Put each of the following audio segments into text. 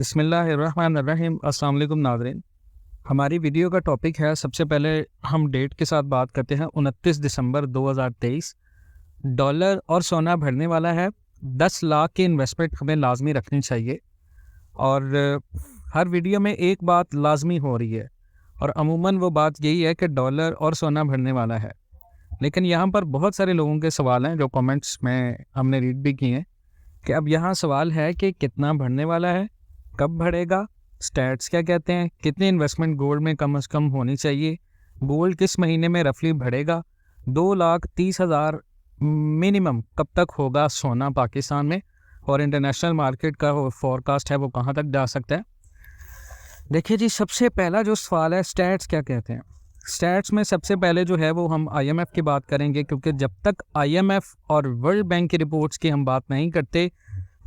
बिस्मिल्लाहिर्रहमानिर्रहीम। अस्सलाम वालेकुम नाज़रीन। हमारी वीडियो का टॉपिक है, सबसे पहले हम डेट के साथ बात करते हैं 29 दिसंबर 2023। डॉलर और सोना बढ़ने वाला है। 10 लाख की इन्वेस्टमेंट हमें लाजमी रखनी चाहिए और हर वीडियो में एक बात लाजमी हो रही है और अमूमन वो बात यही है कि डॉलर और सोना बढ़ने वाला है। लेकिन यहाँ पर बहुत सारे लोगों के सवाल हैं जो कमेंट्स में हमने रीड भी किए हैं कि अब यहाँ सवाल है कि कितना बढ़ने वाला है, कब बढ़ेगा, स्टैट्स क्या कहते हैं, कितनी इन्वेस्टमेंट गोल्ड में कम से कम होनी चाहिए, गोल्ड किस महीने में रफली बढ़ेगा, 2,30,000 मिनिमम कब तक होगा सोना पाकिस्तान में, और इंटरनेशनल मार्केट का फोरकास्ट है वो कहाँ तक जा सकता है। देखिए जी, सबसे पहला जो सवाल है, स्टैट्स क्या कहते हैं। स्टैट्स में सबसे पहले जो है वो हम IMF की बात करेंगे, क्योंकि जब तक IMF और वर्ल्ड बैंक की रिपोर्ट्स की हम बात नहीं करते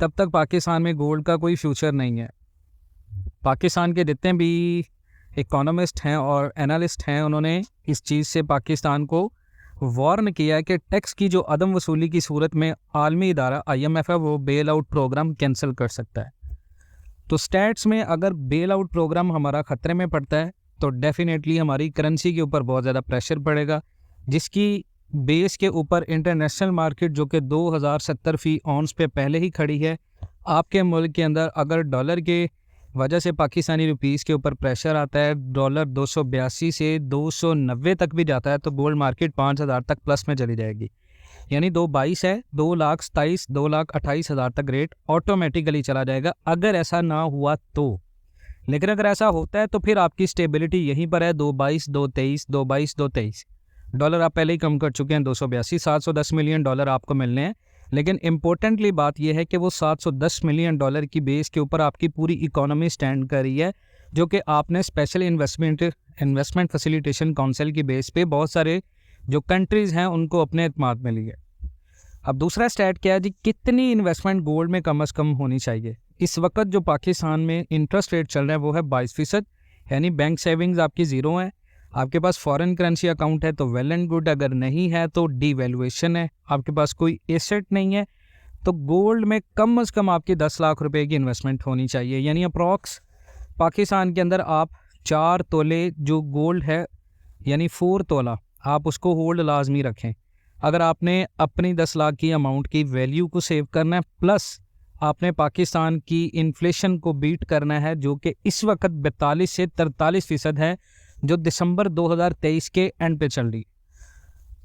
तब तक पाकिस्तान में गोल्ड का कोई फ्यूचर नहीं है। पाकिस्तान के जितने भी इकोनॉमिस्ट हैं और एनालिस्ट हैं, उन्होंने इस चीज़ से पाकिस्तान को वार्न किया है कि टैक्स की जो अदम वसूली की सूरत में आलमी इदारा IMF है वो बेल आउट प्रोग्राम कैंसिल कर सकता है। तो स्टैट्स में अगर बेल आउट प्रोग्राम हमारा ख़तरे में पड़ता है तो डेफिनेटली हमारी करेंसी के ऊपर बहुत ज़्यादा प्रेशर पड़ेगा, जिसकी बेस के ऊपर इंटरनेशनल मार्केट जो कि 2070 फी ऑन्स पे पहले ही खड़ी है, आपके मुल्क के अंदर अगर डॉलर के वजह से पाकिस्तानी रुपीस के ऊपर प्रेशर आता है, डॉलर 282 से 290 तक भी जाता है, तो गोल्ड मार्केट 5,000 तक प्लस में चली जाएगी। यानी 2,22 है, 2,27,000 2,28,000 तक रेट ऑटोमेटिकली चला जाएगा अगर ऐसा ना हुआ तो। लेकिन अगर ऐसा होता है तो फिर आपकी स्टेबिलिटी यहीं पर है, 2,22 2,23 2,22 2,23। डॉलर आप पहले ही कम कर चुके हैं, 282, 710 मिलियन डॉलर आपको मिलने हैं। लेकिन इम्पोर्टेंटली बात यह है कि वो 710 मिलियन डॉलर की बेस के ऊपर आपकी पूरी इकोनॉमी स्टैंड कर रही है, जो कि आपने स्पेशल इन्वेस्टमेंट फैसिलिटेशन काउंसिल की बेस पे बहुत सारे जो कंट्रीज़ हैं उनको अपने एतमाद में लिए। अब दूसरा स्टैट क्या है जी, कितनी इन्वेस्टमेंट गोल्ड में कम से कम होनी चाहिए। इस वक्त जो पाकिस्तान में इंटरेस्ट रेट चल रहा है वो है 22%, यानी बैंक सेविंग्स आपकी ज़ीरो है। आपके पास फॉरेन करेंसी अकाउंट है तो वेल एंड गुड, अगर नहीं है तो डीवैल्यूएशन है, आपके पास कोई एसेट नहीं है, तो गोल्ड में कम से कम आपकी 10 लाख रुपए की इन्वेस्टमेंट होनी चाहिए। यानी अप्रॉक्स पाकिस्तान के अंदर आप 4 तोले जो गोल्ड है, यानी 4 तोला आप उसको होल्ड लाजमी रखें। अगर आपने अपनी 10 लाख की अमाउंट की वैल्यू को सेव करना है, प्लस आपने पाकिस्तान की इन्फ्लेशन को बीट करना है जो कि इस वक्त 42 से 43% है, जो दिसंबर 2023 के एंड पे चल रही।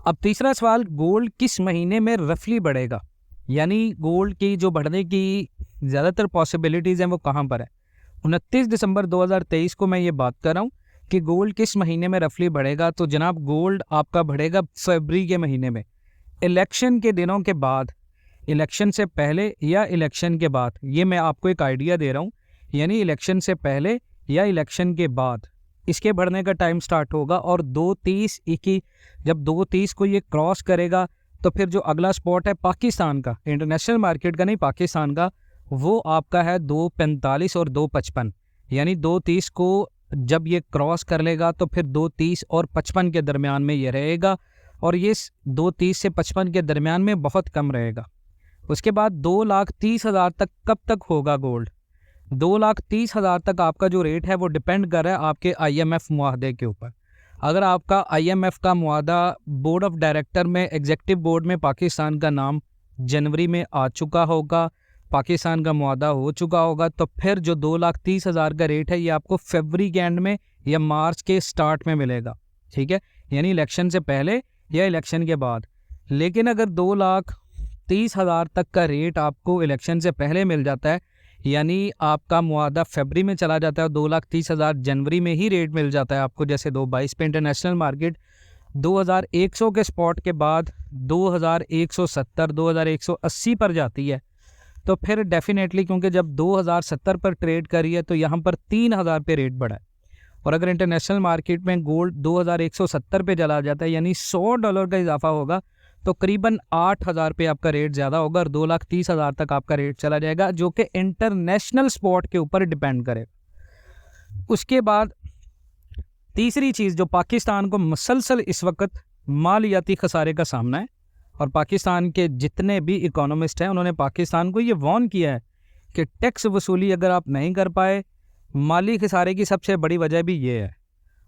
अब तीसरा सवाल, गोल्ड किस महीने में रफली बढ़ेगा, यानी गोल्ड की जो बढ़ने की ज़्यादातर पॉसिबिलिटीज़ हैं वो कहाँ पर है। 29 दिसंबर 2023 को मैं ये बात कर रहा हूँ कि गोल्ड किस महीने में रफली बढ़ेगा। तो जनाब, गोल्ड आपका बढ़ेगा फरवरी के महीने में, इलेक्शन के दिनों के बाद, इलेक्शन से पहले या इलेक्शन के बाद। ये मैं आपको एक आइडिया दे रहा हूँ, यानी इलेक्शन से पहले या इलेक्शन के बाद इसके बढ़ने का टाइम स्टार्ट होगा। और 2/30 जब 2/30 को ये क्रॉस करेगा तो फिर जो अगला स्पॉट है पाकिस्तान का, इंटरनेशनल मार्केट का नहीं, पाकिस्तान का, वो आपका है 2.45 और 2.55। यानी 2/30 को जब ये क्रॉस कर लेगा तो फिर 2/30 और 55 के दरमियान में ये रहेगा, और ये 2/30 से 55 के दरमियान में बहुत कम रहेगा। उसके बाद 2,30,000 तक कब तक होगा गोल्ड। 2,30,000 तक आपका जो रेट है वो डिपेंड कर रहा है आपके IMF मुआहदे के ऊपर। अगर आपका IMF का मुआहदा बोर्ड ऑफ डायरेक्टर में, एग्जेक्टिव बोर्ड में पाकिस्तान का नाम जनवरी में आ चुका होगा, पाकिस्तान का मुआहदा हो चुका होगा, तो फिर जो 2,30,000 का रेट है ये आपको फरवरी के एंड में या मार्च के स्टार्ट में मिलेगा। ठीक है, यानी इलेक्शन से पहले या इलेक्शन के बाद। लेकिन अगर 2,30,000 तक का रेट आपको इलेक्शन से पहले मिल जाता है, यानी आपका मुआहदा फरवरी में चला जाता है, 2,30,000 जनवरी में ही रेट मिल जाता है आपको, जैसे 2/22 पे इंटरनेशनल मार्केट 2,100 के स्पॉट के बाद 2,170 2,180 पर जाती है, तो फिर डेफिनेटली, क्योंकि जब 2,070 पर ट्रेड करी है तो यहाँ पर 3,000 पे रेट बढ़ा है। और अगर इंटरनेशनल मार्केट में गोल्ड 2,170 पे चला जाता है, यानी $100 का इजाफा होगा, तो करीबन 8,000 पे आपका रेट ज़्यादा होगा और 2,30,000 तक आपका रेट चला जाएगा, जो कि इंटरनेशनल स्पॉट के ऊपर डिपेंड करेगा। उसके बाद तीसरी चीज़, जो पाकिस्तान को मसलसल इस वक्त मालियाती खसारे का सामना है, और पाकिस्तान के जितने भी इकोनॉमिस्ट हैं उन्होंने पाकिस्तान को ये वार्न किया है कि टैक्स वसूली अगर आप नहीं कर पाए, माली खसारे की सबसे बड़ी वजह भी ये है।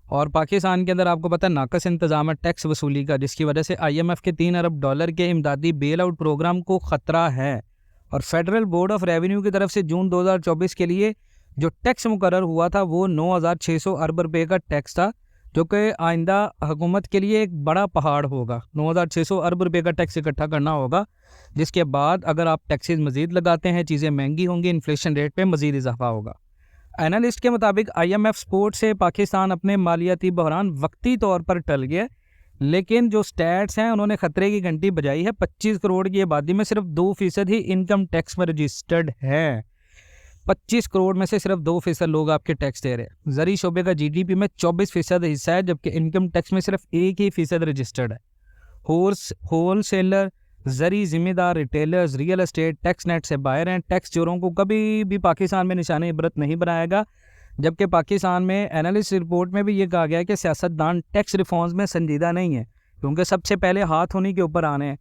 और पाकिस्तान के अंदर आपको पता है नाकस इंतजाम है टैक्स वसूली का, जिसकी वजह से IMF के 3 अरब डॉलर के इमदादी बेल आउट प्रोग्राम को ख़तरा है। और फेडरल बोर्ड ऑफ रेवेन्यू की तरफ से जून 2024 के लिए जो टैक्स मुकर्रर हुआ था वो 9,600 अरब रुपये का टैक्स था, जो कि आइंदा हुकूमत के लिए एक बड़ा पहाड़ होगा। 9,600 अरब रुपये का टैक्स इकट्ठा करना होगा, जिसके बाद अगर आप टैक्सेस मज़ीद लगाते हैं चीज़ें महंगी होंगी, इन्फ्लेशन रेट पे मज़ीद इजाफा होगा। एनालिस्ट के मुताबिक IMF सपोर्ट से पाकिस्तान अपने मालियाती बहरान वक्ती तौर पर टल गया, लेकिन जो स्टैट्स हैं उन्होंने ख़तरे की घंटी बजाई है। 25 करोड़ की आबादी में सिर्फ 2% ही इनकम टैक्स में रजिस्टर्ड है। 25 करोड़ में से सिर्फ 2% लोग आपके टैक्स दे रहे हैं। ज़री शोबे का GDP में 24% हिस्सा है, जबकि इनकम टैक्स में सिर्फ 1% रजिस्टर्ड है। होल सेलर, ज़री, ज़िम्मेदार, retailers, real estate tax net से बाहर हैं। टैक्स चोरों को कभी भी पाकिस्तान में निशाने इबरत नहीं बनाएगा, जबकि पाकिस्तान में एनालिस्ट रिपोर्ट में भी ये कहा गया है कि सियासतदान टैक्स रिफॉर्म्स में संजीदा नहीं है, क्योंकि सबसे पहले हाथ होने के ऊपर आने हैं।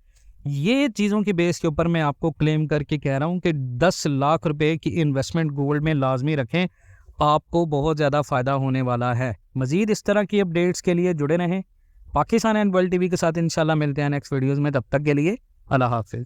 ये चीज़ों की बेस के ऊपर मैं आपको क्लेम करके कह रहा हूँ कि 10 लाख रुपए की इन्वेस्टमेंट गोल्ड में लाजमी रखें, आपको बहुत ज़्यादा फ़ायदा होने वाला है। मज़ीद इस तरह की अपडेट्स के लिए जुड़े रहें पाकिस्तान एंड वर्ल्ड TV के साथ। इंशाल्लाह मिलते हैं नेक्स्ट वीडियोज़ में, तब तक के लिए अल्लाह हाफ़िज़।